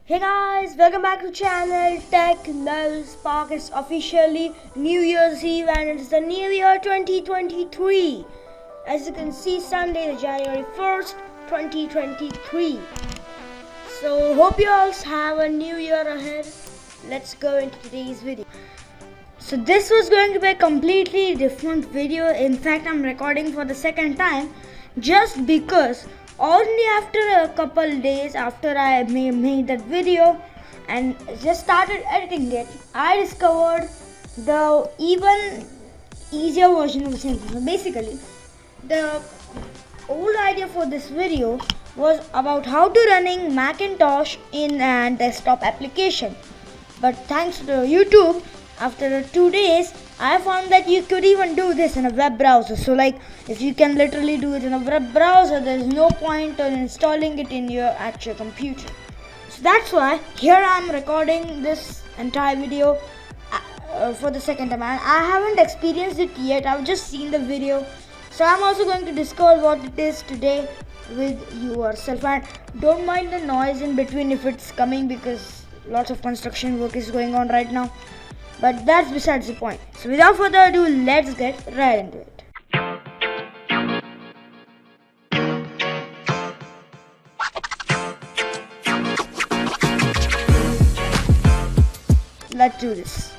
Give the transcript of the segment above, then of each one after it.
Hey guys, welcome back to channel Techno Spark. It's officially New Year's Eve and it's the New Year 2023. As you can see, Sunday, the January 1st, 2023. So hope you all have a new year ahead. Let's go into today's video. So this was going to be a completely different video. In fact, I'm recording for the second time just because only after a couple days after I made that video and just started editing it, I discovered the even easier version of the same thing. So basically, the old idea for this video was about how to running Macintosh in a desktop application. But thanks to YouTube, after 2 days, I found that you could even do this in a web browser. So like, if you can literally do it in a web browser, there is no point in installing it in your actual computer. So that's why here I am recording this entire video for the second time. I haven't experienced it yet. I've just seen the video. So I'm also going to discover what it is today with yourself. And don't mind the noise in between if it's coming, because lots of construction work is going on right now. But that's besides the point. So without further ado, let's get right into it. Let's do this.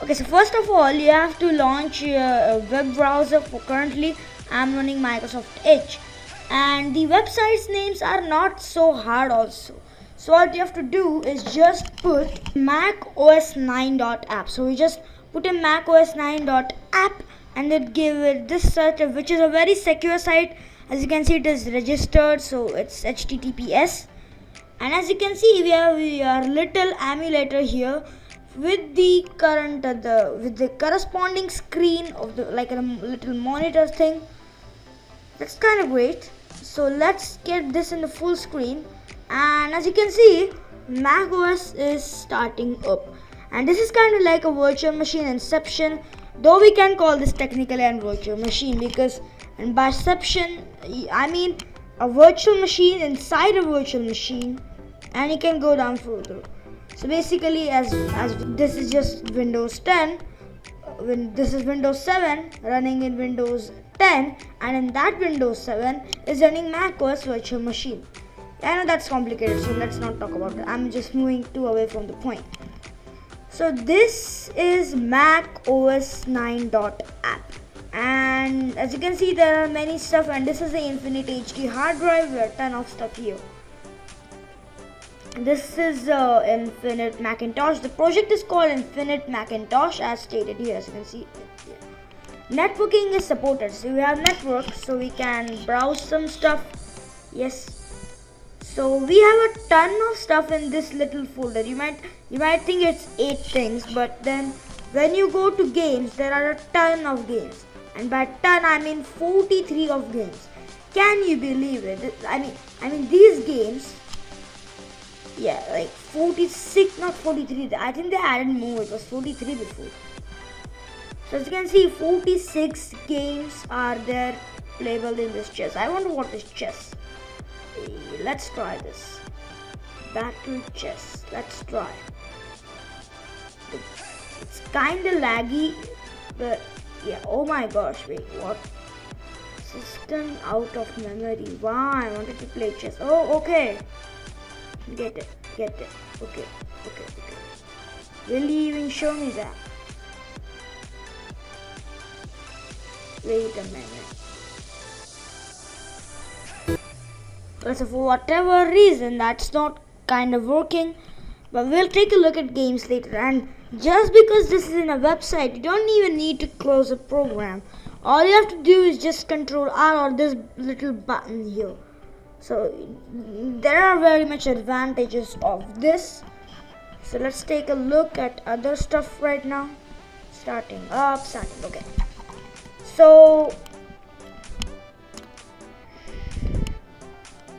Okay, so first of all, you have to launch your web browser. For currently, I'm running Microsoft Edge, and the websites names are not so hard also. So what you have to do is just put macOS9.app. So we just put in macOS9.app and then give it this search, which is a very secure site. As you can see, it is registered, so it's HTTPS. And as you can see, we have our little emulator here with the current with the corresponding screen of the like a little monitor thing. That's kind of great. So let's get this in the full screen. And as you can see, macOS is starting up, and this is kind of like a virtual machine inception, though we can call this technically a virtual machine, because and by inception I mean a virtual machine inside a virtual machine, and it can go down further. So basically, as this is just Windows 10, when this is Windows 7 running in Windows 10, and in that Windows 7 is running macOS virtual machine. I know that's complicated, so let's not talk about it. I'm just moving too away from the point. So this is macOS9.app, and as you can see, there are many stuff, and this is the Infinite HD hard drive with a ton of stuff here. This is Infinite Macintosh. The project is called Infinite Macintosh, as stated here. As you can see, networking is supported. So we have network, so we can browse some stuff. Yes. So we have a ton of stuff in this little folder. You might think it's 8 things, but then when you go to games, there are a ton of games, and by ton I mean 43 of games. Can you believe it? I mean these games. Yeah, like 46, not 43. I think they added more. It was 43 before. So as you can see, 46 games are there playable in this chess. I wonder what is chess. Let's try this. Battle chess. Let's try. It's kinda laggy, but yeah. Oh my gosh, wait, what? System out of memory. Wow, I wanted to play chess. Oh, okay. Get it. Okay. Will you even show me that? Wait a minute. So for whatever reason, that's not kind of working, but we'll take a look at games later. And just because this is in a website, you don't even need to close a program. All you have to do is just Control R or this little button here. So there are very much advantages of this. So let's take a look at other stuff right now. Starting. Okay. So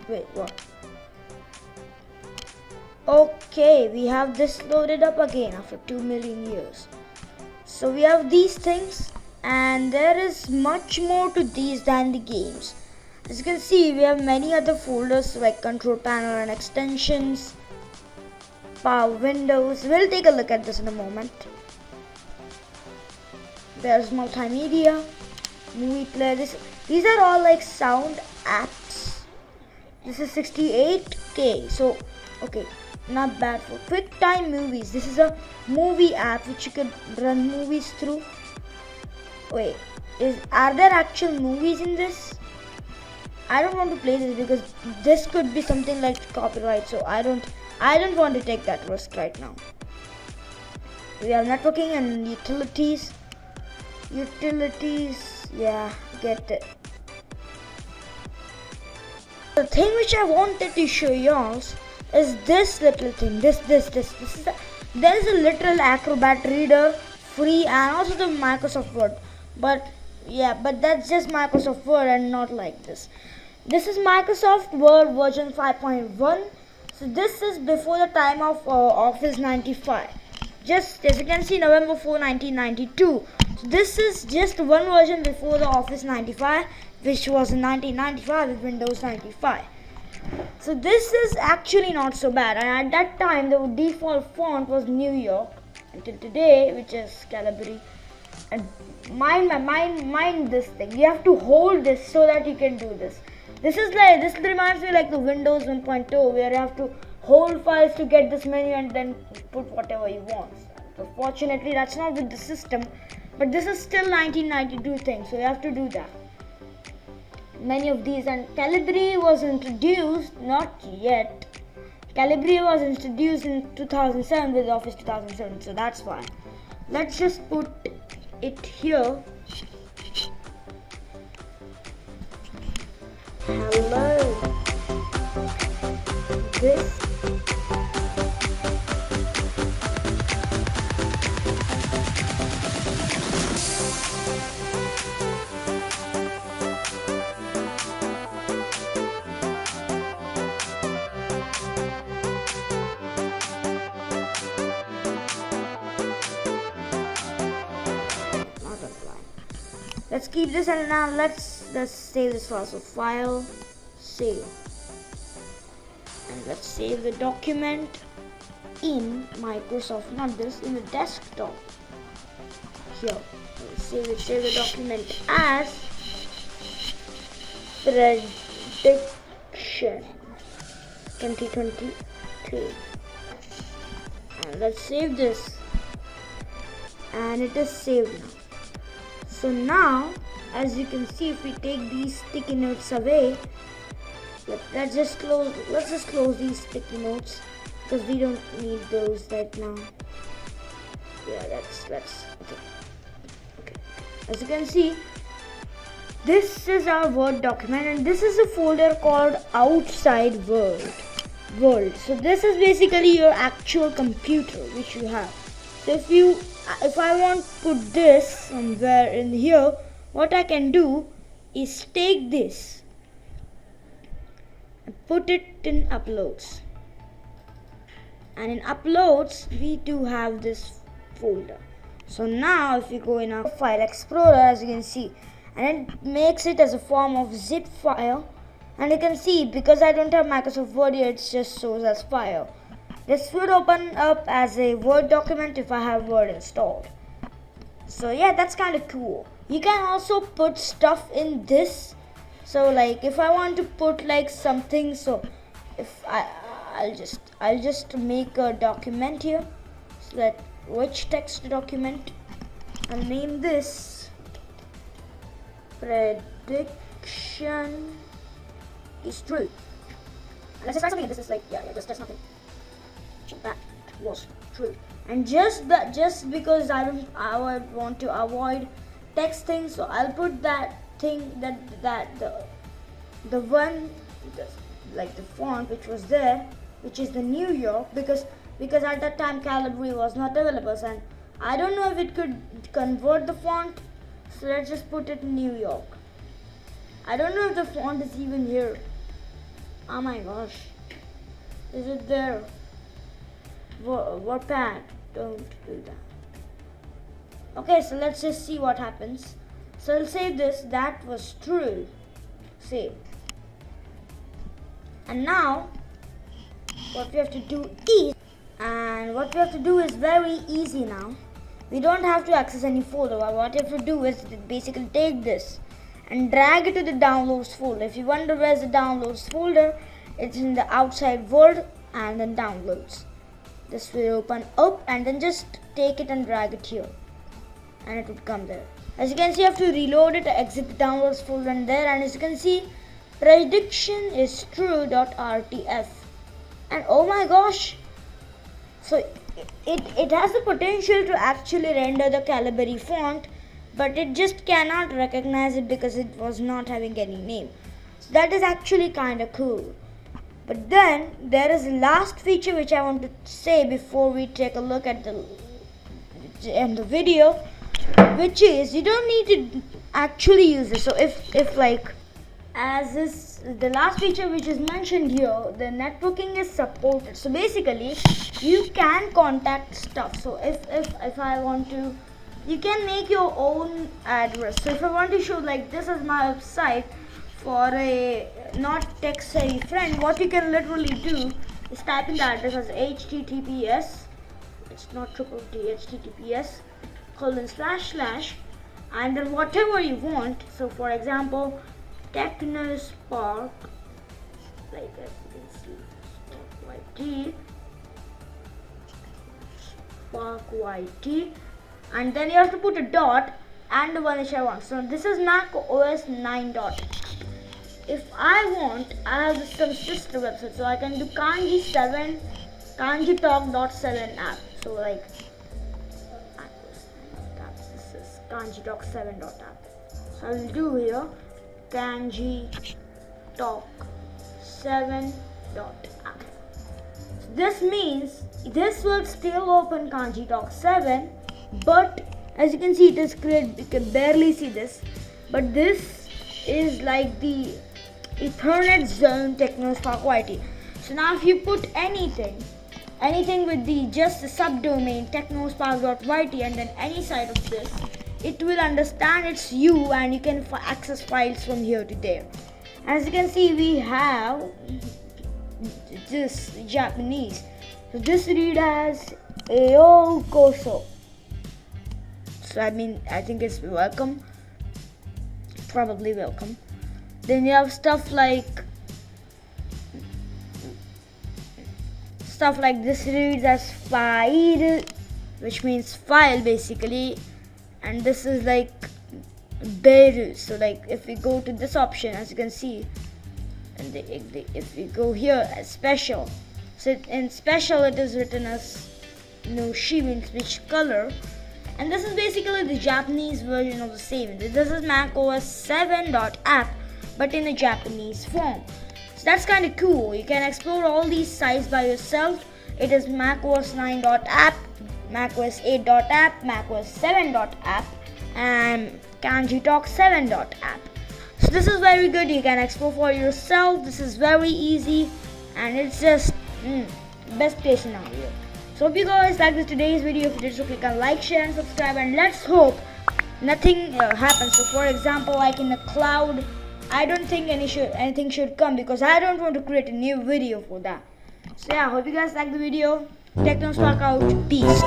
wait, what? Okay, we have this loaded up again after 2 million years. So we have these things, and there is much more to these than the games. As you can see, we have many other folders like control panel and extensions, power windows. We'll take a look at this in a moment. There's multimedia, movie player. These are all like sound apps. This is 68K. So, okay, not bad for quick time movies. This is a movie app which you could run movies through. Wait, are there actual movies in this? I don't want to play this because this could be something like copyright, so I don't want to take that risk right now. We have networking and utilities. Yeah, get it. The thing which I wanted to show y'all is this little thing. There is a literal Acrobat reader, free, and also the Microsoft Word. But that's just Microsoft Word and not like this. This is Microsoft Word version 5.1. So this is before the time of Office 95. Just as you can see, November 4, 1992. So this is just one version before the Office 95, which was in 1995 with Windows 95. So this is actually not so bad. And at that time, the default font was New York until today, which is Calibri. And mind this thing. You have to hold this so that you can do this. This reminds me like the Windows 1.0 where you have to hold files to get this menu and then put whatever you want. So fortunately, that's not with the system, but this is still 1992 thing, so you have to do that. Many of these, and Calibri was introduced, not yet. Calibri was introduced in 2007 with Office 2007, so that's why. Let's just put it here. Hello. This. Let's keep this, and now let's save this file. So file, save, and let's save the document in Microsoft, not this, in the desktop. Here, save the document as prediction 2023, and let's save this, and it is saved now. So now, as you can see, if we take these sticky notes away, let's just close these sticky notes because we don't need those right now. Yeah, okay. As you can see, this is our Word document, and this is a folder called Outside World. So this is basically your actual computer which you have. So if I want to put this somewhere in here, what I can do is take this and put it in uploads. And in uploads, we do have this folder. So now if we go in our file explorer, as you can see, and it makes it as a form of zip file. And you can see, because I don't have Microsoft Word here, it just shows as file. This would open up as a Word document if I have Word installed. So yeah, that's kind of cool. You can also put stuff in this. So like if I want to put like something, so if I'll just make a document here. So that which text document? I'll name this prediction is true. Let's just try something. This is like just nothing. That was true, and just because I would want to avoid texting, so I'll put that thing the one like the font which was there, which is the New York, because at that time Calibri was not available, and I don't know if it could convert the font, so let's just put it in New York. I don't know if the font is even here. Oh my gosh, is it there? WordPad, don't do that. Okay, so let's just see what happens. So I'll save this. That was true. Save. And now what we have to do is very easy now. We don't have to access any folder. What you have to do is basically take this and drag it to the downloads folder. If you wonder where's the downloads folder, it's in the outside world and then downloads. This will open up and then just take it and drag it here and it would come there. As you can see, you have to reload it, exit the downloads folder and there, and as you can see, prediction is true.rtf. And oh my gosh, so it has the potential to actually render the Calibri font, but it just cannot recognize it because it was not having any name. So that is actually kind of cool. But then there is a last feature which I want to say before we take a look at the video, which is you don't need to actually use this. So if like as is the last feature which is mentioned here, the networking is supported. So basically you can contact stuff. So if I want to, you can make your own address. So if I want to show like this is my website for a not tech savvy friend, what you can literally do is type in the address as https, it's not triple T, https :/ and then whatever you want. So for example, Techno Spark, like as you can see, Spark YT, and then you have to put a dot and the one which I want. So this is Mac OS 9. If I want, I have some sister website, so I can do Kanji Talk.7 app. So like this is Kanji Talk 7 app. So I will do here Kanji Talk 7 app. So this means this will still open Kanji Talk 7, but as you can see it is great. You can barely see this, but this is like the Ethernet zone Techno Spark YT. So now if you put anything with the just the subdomain technospark.yt and then any side of this, it will understand it's you and you can access files from here to there. As you can see, we have this Japanese. So this read as Ayo Koso. So I think it's welcome, probably welcome. Then you have stuff like this reads as file, which means file basically, and this is like Beirut. So like if we go to this option, as you can see, and if we go here as special, so in special it is written as Noshi, means which color, and this is basically the Japanese version of the same. This is Mac OS 7 app, but in a Japanese form. So that's kind of cool. You can explore all these sites by yourself. It is Mac OS 9 app, Mac OS 8 app, Mac OS 7 app, and Kanji Talk 7 app. So this is very good. You can explore for yourself. This is very easy, and it's just best place now here. So hope you guys liked today's video. If you did, so click on like, share, and subscribe, and let's hope nothing happens. So for example, like in the cloud, I don't think anything should come because I don't want to create a new video for that. So yeah, hope you guys like the video. Techno Spark out. Peace.